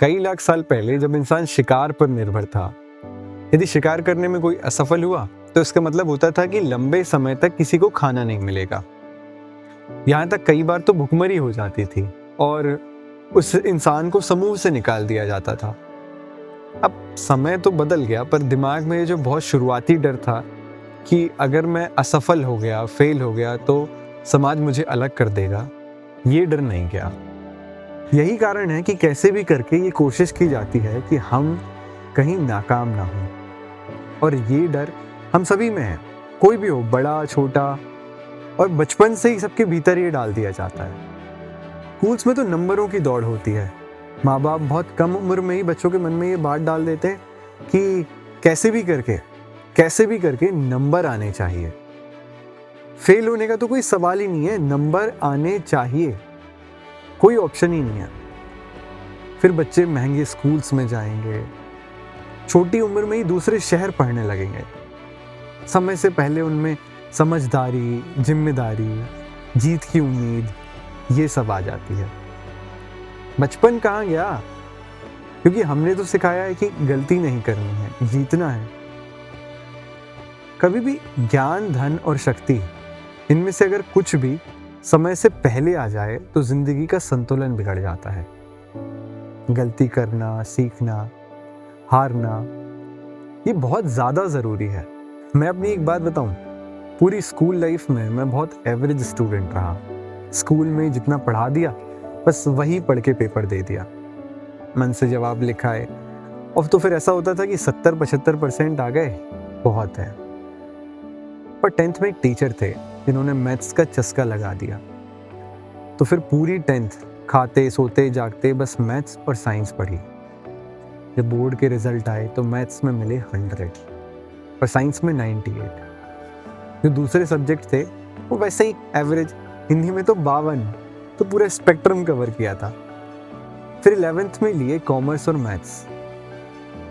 कई लाख साल पहले जब इंसान शिकार पर निर्भर था, यदि शिकार करने में कोई असफल हुआ तो इसका मतलब होता था कि लंबे समय तक किसी को खाना नहीं मिलेगा। यहाँ तक कई बार तो भुखमरी हो जाती थी और उस इंसान को समूह से निकाल दिया जाता था। अब समय तो बदल गया, पर दिमाग में ये जो बहुत शुरुआती डर था कि अगर मैं असफल हो गया, फेल हो गया तो समाज मुझे अलग कर देगा, ये डर नहीं गया। यही कारण है कि कैसे भी करके ये कोशिश की जाती है कि हम कहीं नाकाम ना हो। और ये डर हम सभी में है, कोई भी हो, बड़ा छोटा, और बचपन से ही सबके भीतर ये डाल दिया जाता है। स्कूल्स में तो नंबरों की दौड़ होती है। माँ बाप बहुत कम उम्र में ही बच्चों के मन में ये बात डाल देते हैं कि कैसे भी करके नंबर आने चाहिए। फेल होने का तो कोई सवाल ही नहीं है, नंबर आने चाहिए, कोई ऑप्शन ही नहीं है। फिर बच्चे महंगे स्कूल्स में जाएंगे, छोटी उम्र में ही दूसरे शहर पढ़ने लगेंगे। समय से पहले उनमें समझदारी, जिम्मेदारी, जीत की उम्मीद, ये सब आ जाती है। बचपन कहाँ गया? क्योंकि हमने तो सिखाया है कि गलती नहीं करनी है, जीतना है। कभी भी ज्ञान, धन और शक्ति, इनमें से अगर कुछ भी समय से पहले आ जाए तो जिंदगी का संतुलन बिगड़ जाता है। गलती करना, सीखना, हारना, ये बहुत ज़्यादा ज़रूरी है। मैं अपनी एक बात बताऊं, पूरी स्कूल लाइफ में मैं बहुत एवरेज स्टूडेंट रहा। स्कूल में जितना पढ़ा दिया बस वही पढ़ के पेपर दे दिया, मन से जवाब लिखा है, और तो फिर ऐसा होता था कि 70-75% आ गए, बहुत है। पर 10th में एक टीचर थे जिन्होंने मैथ्स का चस्का लगा दिया, तो फिर पूरी 10th खाते सोते जागते बस मैथ्स और साइंस पढ़ी। जब बोर्ड के रिजल्ट आए तो मैथ्स में मिले 100 और साइंस में 98। जो दूसरे सब्जेक्ट थे वो वैसे ही एवरेज, हिंदी में तो 52, तो पूरा स्पेक्ट्रम कवर किया था। फिर 11th में लिए कॉमर्स और मैथ्स,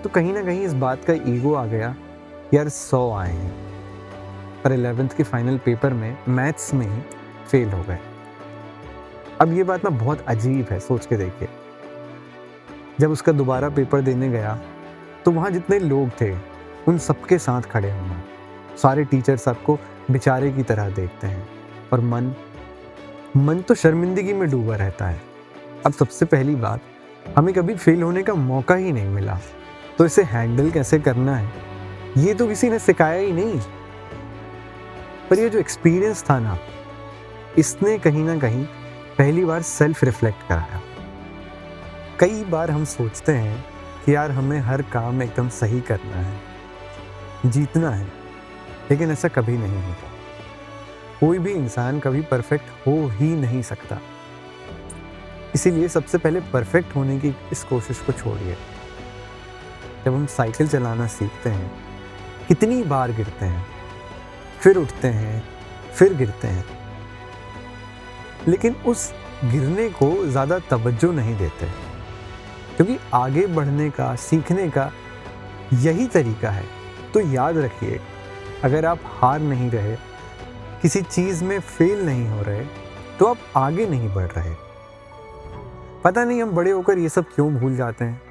तो कहीं ना कहीं इस बात का ईगो आ गया, यार 100 आए हैं, पर 11th के फाइनल पेपर में मैथ्स में ही फेल हो गए। अब ये बात ना बहुत अजीब है, सोच के देखिए। जब उसका दोबारा पेपर देने गया तो वहाँ जितने लोग थे उन सबके साथ खड़े होना, सारे टीचर सबको बेचारे की तरह देखते हैं और मन तो शर्मिंदगी में डूबा रहता है। अब सबसे पहली बात, हमें कभी फेल होने का मौका ही नहीं मिला, तो इसे हैंडल कैसे करना है ये तो किसी ने सिखाया ही नहीं। पर ये जो एक्सपीरियंस था ना, इसने कहीं ना कहीं पहली बार सेल्फ रिफ्लेक्ट कराया। कई बार हम सोचते हैं कि यार हमें हर काम एकदम सही करना है, जीतना है, लेकिन ऐसा कभी नहीं होता। कोई भी इंसान कभी परफेक्ट हो ही नहीं सकता। इसीलिए सबसे पहले परफेक्ट होने की इस कोशिश को छोड़िए। जब हम साइकिल चलाना सीखते हैं, कितनी बार गिरते हैं, फिर उठते हैं, फिर गिरते हैं, लेकिन उस गिरने को ज़्यादा तवज्जो नहीं देते, क्योंकि आगे बढ़ने का, सीखने का यही तरीका है। तो याद रखिए, अगर आप हार नहीं रहे, किसी चीज़ में फेल नहीं हो रहे, तो आप आगे नहीं बढ़ रहे। पता नहीं हम बड़े होकर ये सब क्यों भूल जाते हैं।